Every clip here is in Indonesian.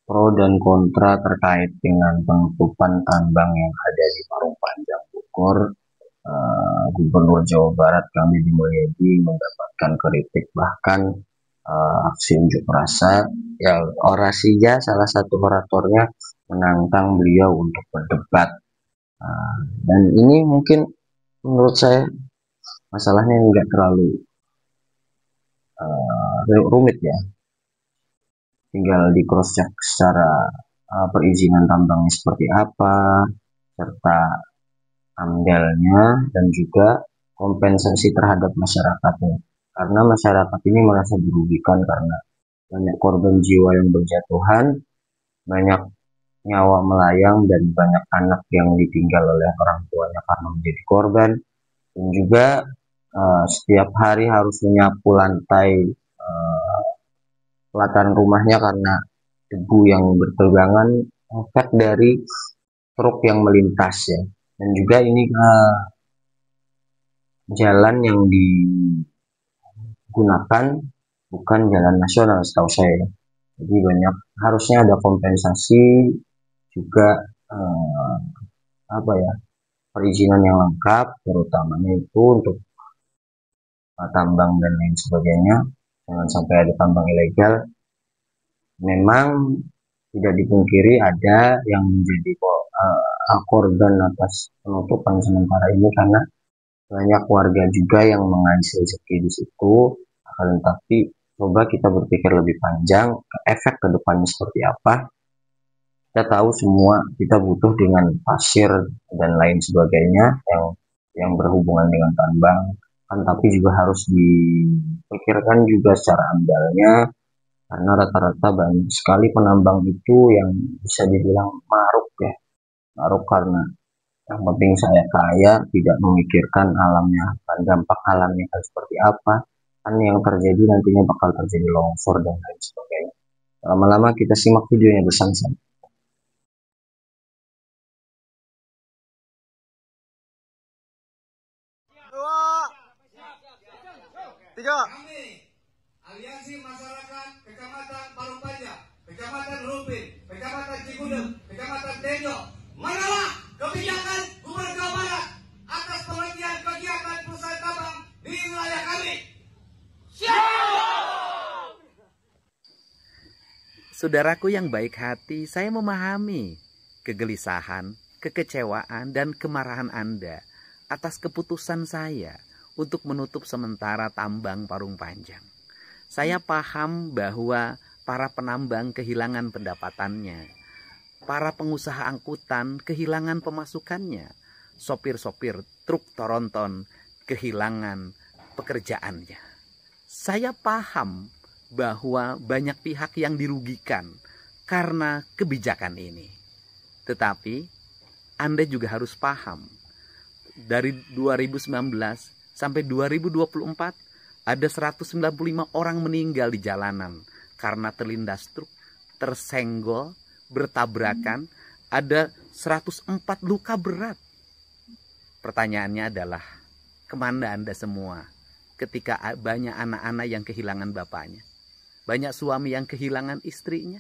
pro dan kontra terkait dengan penutupan tambang yang ada di Parung Panjang Bogor. Gubernur Jawa Barat kami di Mulyadi mendapatkan kritik, bahkan aksi unjuk rasa. Ya, orasinya salah satu oratornya menantang beliau untuk berdebat. Dan ini mungkin menurut saya masalahnya nggak terlalu rumit ya, tinggal di cross check secara perizinan tambangnya seperti apa, serta amdalnya, dan juga kompensasi terhadap masyarakatnya. Karena masyarakat ini merasa dirugikan karena banyak korban jiwa yang berjatuhan, banyak nyawa melayang, dan banyak anak yang ditinggal oleh orang tuanya karena menjadi korban. Dan juga setiap hari harus menyapu lantai pelataran rumahnya karena debu yang berterbangan, efek dari truk yang melintas ya. Dan juga ini jalan yang digunakan bukan jalan nasional setahu saya. Jadi banyak harusnya ada kompensasi juga, eh, apa ya, perizinan yang lengkap, terutamanya itu untuk tambang dan lain sebagainya. Jangan sampai ada tambang ilegal. Memang tidak dipungkiri ada yang menjadi korban atas penutupan sementara ini karena banyak warga juga yang mengais rezeki di situ. Akan tetapi coba kita berpikir lebih panjang, efek ke depannya seperti apa. Kita tahu semua kita butuh dengan pasir dan lain sebagainya yang berhubungan dengan tambang, kan tapi juga harus dipikirkan juga secara amdalnya, karena rata-rata banyak sekali penambang itu yang bisa dibilang maruk ya, maruk karena yang penting saya kaya, tidak memikirkan alamnya, dan dampak alamnya akan seperti apa, kan yang terjadi nantinya bakal terjadi longsor dan lain sebagainya. Lama-lama kita simak videonya bersama-sama. Dua, tiga. Kami, Aliansi Masyarakat Kecamatan Parung Panjang, Kecamatan Rumpin, Kecamatan Cigudeg, Kecamatan Tenjo, menolak kebijakan Gubernur Jawa Barat atas penghentian kegiatan perusahaan tambang di wilayah kami. Saudaraku yang baik hati, saya memahami kegelisahan, kekecewaan, dan kemarahan Anda atas keputusan saya untuk menutup sementara tambang Parung Panjang. Saya paham bahwa para penambang kehilangan pendapatannya, para pengusaha angkutan kehilangan pemasukannya, sopir-sopir truk tronton kehilangan pekerjaannya. Saya paham bahwa banyak pihak yang dirugikan karena kebijakan ini. Tetapi Anda juga harus paham, dari 2019 sampai 2024 ada 195 orang meninggal di jalanan karena terlindas truk, tersenggol, bertabrakan, ada 104 luka berat. Pertanyaannya adalah, kemana Anda semua ketika banyak anak-anak yang kehilangan bapaknya? Banyak suami yang kehilangan istrinya,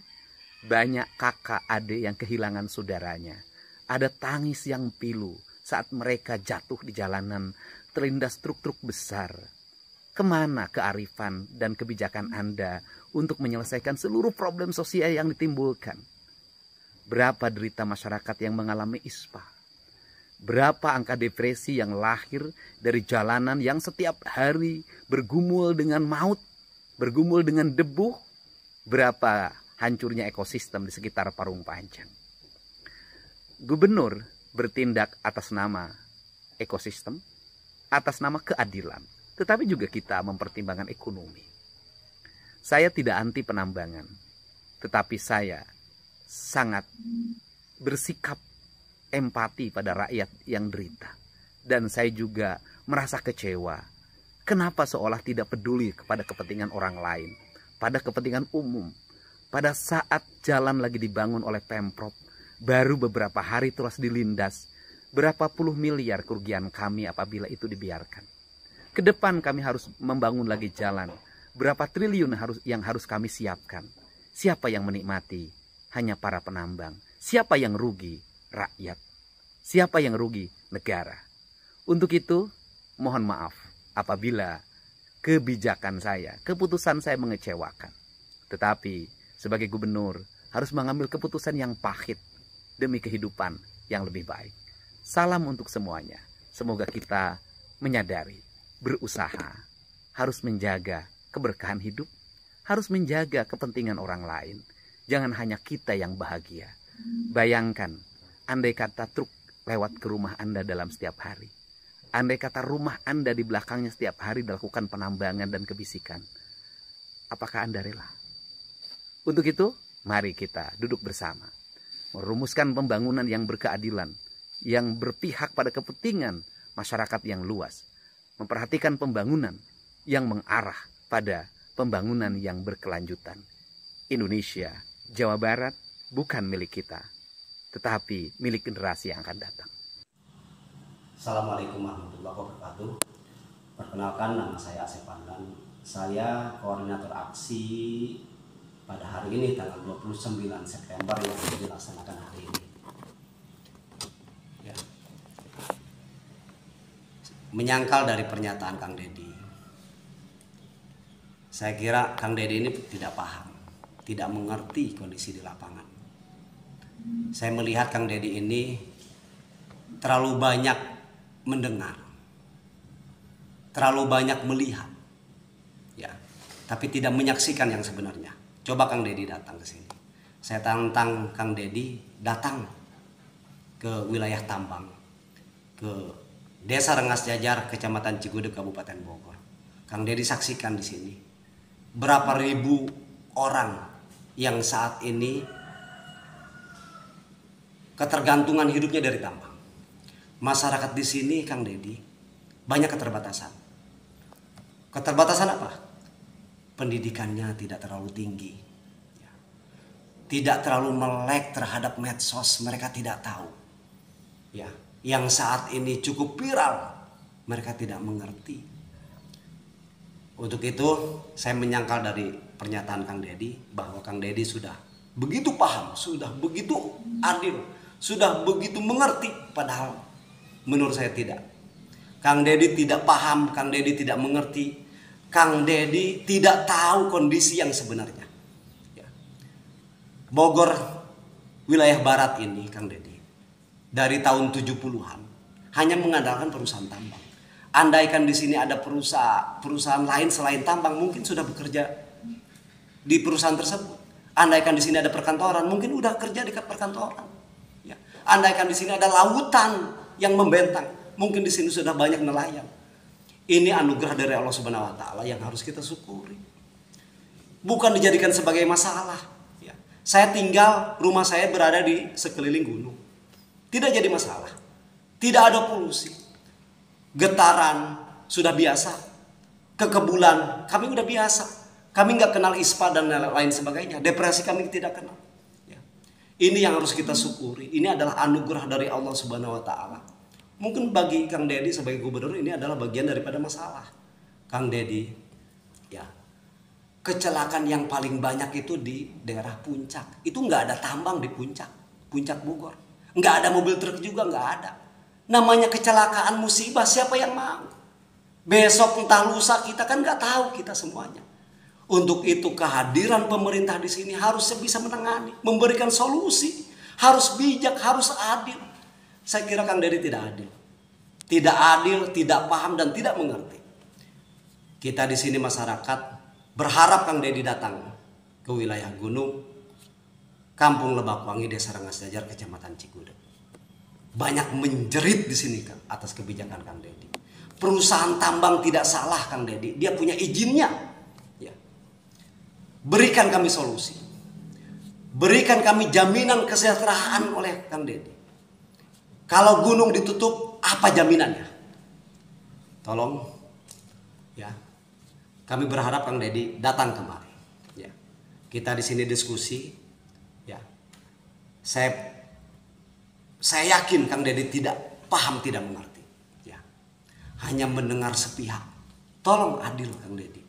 banyak kakak adik yang kehilangan saudaranya. Ada tangis yang pilu saat mereka jatuh di jalanan terlindas truk-truk besar. Kemana kearifan dan kebijakan Anda untuk menyelesaikan seluruh problem sosial yang ditimbulkan? Berapa derita masyarakat yang mengalami ispa? Berapa angka depresi yang lahir dari jalanan yang setiap hari bergumul dengan maut, bergumul dengan debu? Berapa hancurnya ekosistem di sekitar Parung Panjang? Gubernur bertindak atas nama ekosistem, atas nama keadilan, tetapi juga kita mempertimbangkan ekonomi. Saya tidak anti penambangan, tetapi saya sangat bersikap empati pada rakyat yang derita. Dan saya juga merasa kecewa. Kenapa seolah tidak peduli kepada kepentingan orang lain, pada kepentingan umum. Pada saat jalan lagi dibangun oleh Pemprov, baru beberapa hari terus dilindas. Berapa puluh miliar kerugian kami apabila itu dibiarkan. Ke depan kami harus membangun lagi jalan. Berapa triliun yang harus kami siapkan. Siapa yang menikmati? hanya para penambang. Siapa yang rugi? Rakyat. Siapa yang rugi? Negara. Untuk itu, mohon maaf apabila kebijakan saya, keputusan saya mengecewakan. Tetapi sebagai gubernur harus mengambil keputusan yang pahit demi kehidupan yang lebih baik. Salam untuk semuanya. Semoga kita menyadari, berusaha, harus menjaga keberkahan hidup, harus menjaga kepentingan orang lain. Jangan hanya kita yang bahagia. Bayangkan, andai kata truk lewat ke rumah Anda dalam setiap hari. Andai kata rumah Anda di belakangnya setiap hari dilakukan penambangan dan kebisikan. Apakah Anda rela? Untuk itu, mari kita duduk bersama. Merumuskan pembangunan yang berkeadilan, yang berpihak pada kepentingan masyarakat yang luas. Memperhatikan pembangunan yang mengarah pada pembangunan yang berkelanjutan. Indonesia, Jawa Barat bukan milik kita, tetapi milik generasi yang akan datang. Assalamualaikum warahmatullahi wabarakatuh. Perkenalkan, nama saya Asep Pandan. Saya koordinator aksi pada hari ini tanggal 29 September yang dilaksanakan hari ini. Ya. Menyangkal dari pernyataan Kang Deddy, saya kira Kang Deddy ini tidak paham, tidak mengerti kondisi di lapangan. Saya melihat Kang Deddy ini terlalu banyak mendengar, terlalu banyak melihat, ya, tapi tidak menyaksikan yang sebenarnya. Coba Kang Deddy datang ke sini. Saya tantang Kang Deddy datang ke wilayah tambang, ke Desa Rengas Jajar, Kecamatan Cigudeg, Kabupaten Bogor. Kang Deddy saksikan di sini berapa ribu orang yang saat ini ketergantungan hidupnya dari tambang. Masyarakat di sini, Kang Deddy, banyak keterbatasan. Keterbatasan apa? Pendidikannya tidak terlalu tinggi, tidak terlalu melek terhadap medsos, mereka tidak tahu. Ya, yang saat ini cukup viral, mereka tidak mengerti. Untuk itu, saya menyangkal dari pernyataan Kang Deddy bahwa Kang Deddy sudah begitu paham, sudah begitu adil, sudah begitu mengerti, padahal menurut saya tidak. Kang Deddy tidak paham, Kang Deddy tidak mengerti, Kang Deddy tidak tahu kondisi yang sebenarnya. Ya. Bogor, wilayah barat ini, Kang Deddy, dari tahun 70-an hanya mengandalkan perusahaan tambang. Andaikan di sini ada perusahaan lain selain tambang, mungkin sudah bekerja di perusahaan tersebut. Andaikan di sini ada perkantoran, mungkin udah kerja di perkantoran. Ya. Andaikan di sini ada lautan yang membentang, mungkin di sini sudah banyak nelayan. Ini anugerah dari Allah Subhanahu wa Ta'ala yang harus kita syukuri. Bukan dijadikan sebagai masalah. Ya. Saya tinggal, rumah saya berada di sekeliling gunung. Tidak jadi masalah. Tidak ada polusi. Getaran sudah biasa. Kekebulan kami udah biasa. Kami nggak kenal ISPA dan lain sebagainya. Depresi kami tidak kenal. Ya. Ini yang harus kita syukuri. Ini adalah anugerah dari Allah Subhanahu wa Ta'ala. Mungkin bagi Kang Deddy sebagai gubernur ini adalah bagian daripada masalah. Kang Deddy, ya, kecelakaan yang paling banyak itu di daerah Puncak. Itu nggak ada tambang di Puncak, Puncak Bogor. Nggak ada mobil truk juga, nggak ada. Namanya kecelakaan musibah, siapa yang mau? Besok entah lusa kita kan nggak tahu kita semuanya. Untuk itu kehadiran pemerintah di sini harus bisa menangani, memberikan solusi, harus bijak, harus adil. Saya kira Kang Deddy tidak adil. Tidak adil, tidak paham dan tidak mengerti. Kita di sini masyarakat berharap Kang Deddy datang ke wilayah gunung, Kampung Lebakwangi, Desa Rengas Jajar, Kecamatan Cigudeg. Banyak menjerit di sini atas kebijakan Kang Deddy. Perusahaan tambang tidak salah Kang Deddy, dia punya izinnya. Ya. Berikan kami solusi. Berikan kami jaminan kesejahteraan oleh Kang Deddy. Kalau gunung ditutup, apa jaminannya? Tolong, ya. Kami berharap Kang Deddy datang kemari. Ya. Kita di sini diskusi. Ya. Saya yakin Kang Deddy tidak paham, tidak mengerti. Ya. Hanya mendengar sepihak. Tolong adil Kang Deddy.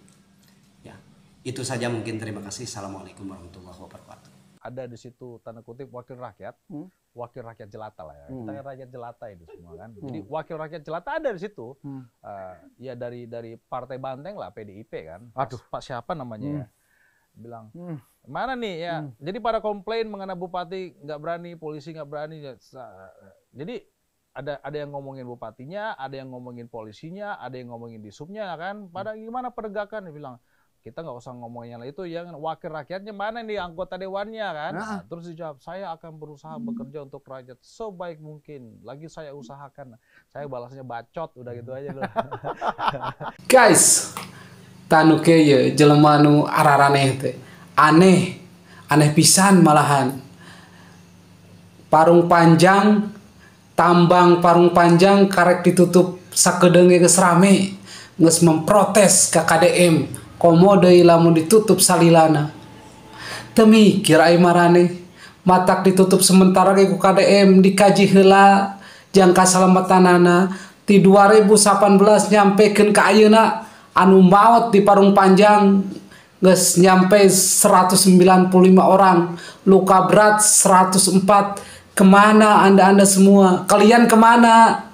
Ya. Itu saja mungkin, terima kasih. Assalamualaikum warahmatullahi wabarakatuh. ada di situ tanda kutip wakil rakyat jelata lah ya. Kita kan rakyat jelata itu semua kan. Jadi wakil rakyat jelata ada di situ. Ya dari Partai Banteng lah, PDIP kan. Aduh, Pak siapa namanya ya? Bilang, mana nih ya? Jadi pada komplain mengenai bupati nggak berani, polisi nggak berani. Jadi ada yang ngomongin bupatinya, ada yang ngomongin polisinya, ada yang ngomongin disubnya kan. Pada gimana penegakan? Dia bilang, kita nggak usah ngomongin itu, yang wakil rakyatnya mana nih, anggota dewannya kan. Nah, terus dijawab, saya akan berusaha bekerja untuk rakyat sebaik mungkin, lagi saya usahakan. Saya balasnya bacot, udah gitu aja loh. Guys, tanu ya jelema nu araraneh teh aneh pisan malahan. Parung panjang, tambang parung panjang karek ditutup sakedeung geus rame, geus memprotes ke KDM. Komo deui lamun ditutup salilana. Teu mikir ai marane, matak ditutup sementara ge ku KDM, dikaji heula jangka salamatanana ti 2018 nyampekeun ka ayeuna anu maot di Parung Panjang geus nyampe 195 orang, luka berat 104. Kemana anda semua? Kalian kemana?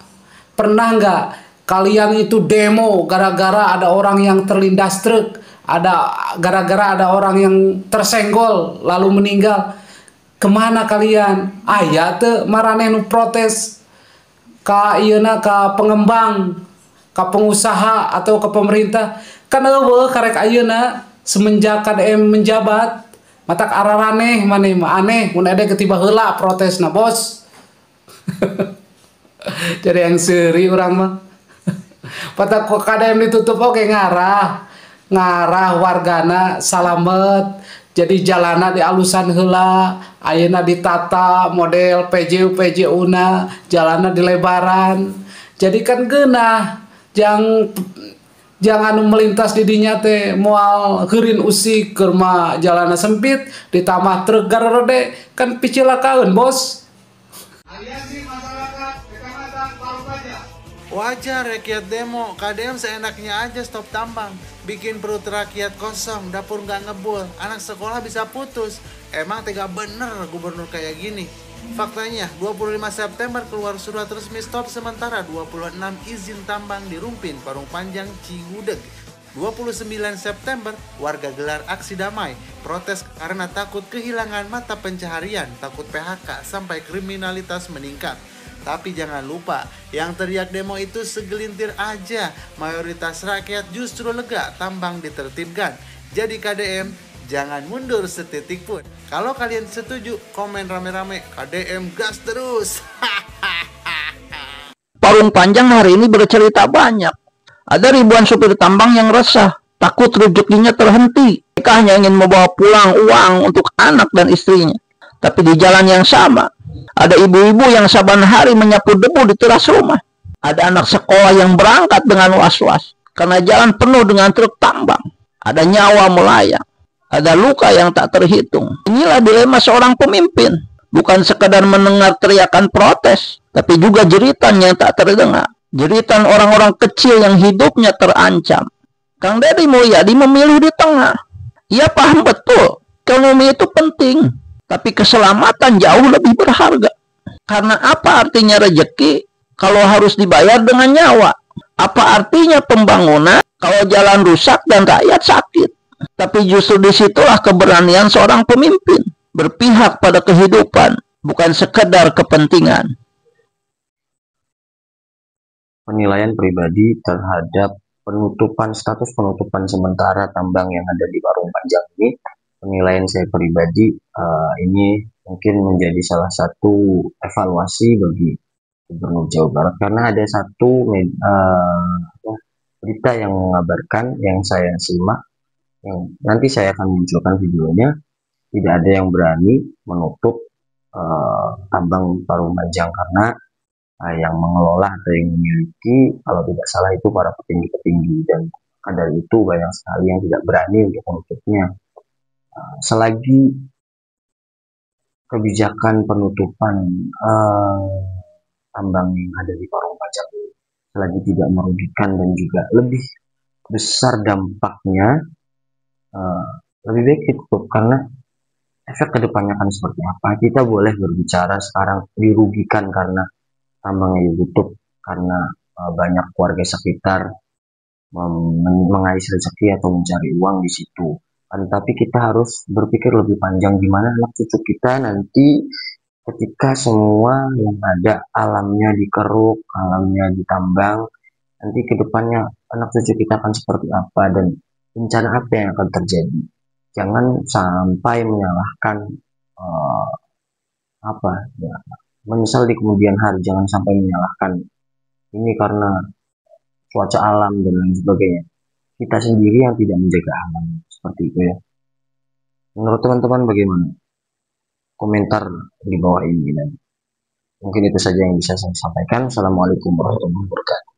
Pernah nggak kalian itu demo gara-gara ada orang yang terlindas truk, gara-gara ada orang yang tersenggol lalu meninggal? Kemana kalian? Aya teu maraneh nu protes ka ieuna, ka pengembang, ka pengusaha atau ke pemerintah? Kan eueuh karek ayeuna semenjak KDM menjabat, matak araraneh maneh mah aneh mun ade ketiba heula protesna bos. Jadi yang seri orang mah. Patak KDM ditutup oke ngarah wargana salamet. Jadi jalana di alusan heula, ayeuna ditata model PJU-na, jalana di lebaran. Jadi kan geunah jangan melintas di dinya teh moal heurin usik keur mah jalana sempit ditambah truk garode kan picilakaeun bos. Aliansi Masyarakat Kecamatan Parupanja. Wajar rakyat demo, KDM seenaknya aja stop tambang, bikin perut rakyat kosong, dapur nggak ngebul, anak sekolah bisa putus. Emang tega bener gubernur kayak gini. Faktanya, 25 September keluar surat resmi stop sementara 26 izin tambang di Rumpin, Parung Panjang, Cigudeg. 29 September, warga gelar aksi damai, protes karena takut kehilangan mata pencaharian, takut PHK, sampai kriminalitas meningkat. Tapi jangan lupa, yang teriak demo itu segelintir aja, mayoritas rakyat justru lega tambang ditertibkan. Jadi KDM, jangan mundur setitik pun. Kalau kalian setuju, komen rame-rame, KDM gas terus. Parung Panjang hari ini bercerita banyak. Ada ribuan supir tambang yang resah, takut rezekinya terhenti. Mereka hanya ingin membawa pulang uang untuk anak dan istrinya. Tapi di jalan yang sama, ada ibu-ibu yang saban hari menyapu debu di teras rumah. Ada anak sekolah yang berangkat dengan was-was karena jalan penuh dengan truk tambang. Ada nyawa melayang. Ada luka yang tak terhitung. Inilah dilema seorang pemimpin. Bukan sekadar mendengar teriakan protes, tapi juga jeritan yang tak terdengar. Jeritan orang-orang kecil yang hidupnya terancam. Kang Deddy Mulyadi memilih di tengah. Ia paham betul, ekonomi itu penting, tapi keselamatan jauh lebih berharga. Karena apa artinya rezeki kalau harus dibayar dengan nyawa? Apa artinya pembangunan kalau jalan rusak dan rakyat sakit? Tapi justru disitulah keberanian seorang pemimpin, berpihak pada kehidupan, bukan sekedar kepentingan. Penilaian pribadi terhadap status penutupan sementara tambang yang ada di Parung Panjang ini, penilaian saya pribadi ini mungkin menjadi salah satu evaluasi bagi Gubernur Jawa Barat, karena ada satu berita yang mengabarkan yang saya simak, yang nanti saya akan munculkan videonya, tidak ada yang berani menutup tambang Parung Panjang karena yang mengelola atau yang memiliki, kalau tidak salah itu para petinggi-petinggi, dan dari itu banyak sekali yang tidak berani untuk menutupnya. Selagi kebijakan penutupan tambang yang ada di Parung Panjang ini selagi tidak merugikan dan juga lebih besar dampaknya, lebih baik ditutup, karena efek kedepannya akan seperti apa. Kita boleh berbicara sekarang dirugikan karena tambangnya ditutup, karena banyak warga sekitar mengais rezeki atau mencari uang di situ. Tapi kita harus berpikir lebih panjang, gimana anak cucu kita nanti ketika semua yang ada alamnya dikeruk, alamnya ditambang, nanti kedepannya anak cucu kita akan seperti apa dan bencana apa yang akan terjadi. Jangan sampai menyalahkan menyesal di kemudian hari. Jangan sampai menyalahkan ini karena cuaca alam dan lain sebagainya. Kita sendiri yang tidak menjaga alam, seperti itu ya. Menurut teman-teman bagaimana? Komentar di bawah ini, dan mungkin itu saja yang bisa saya sampaikan. Assalamualaikum warahmatullahi wabarakatuh.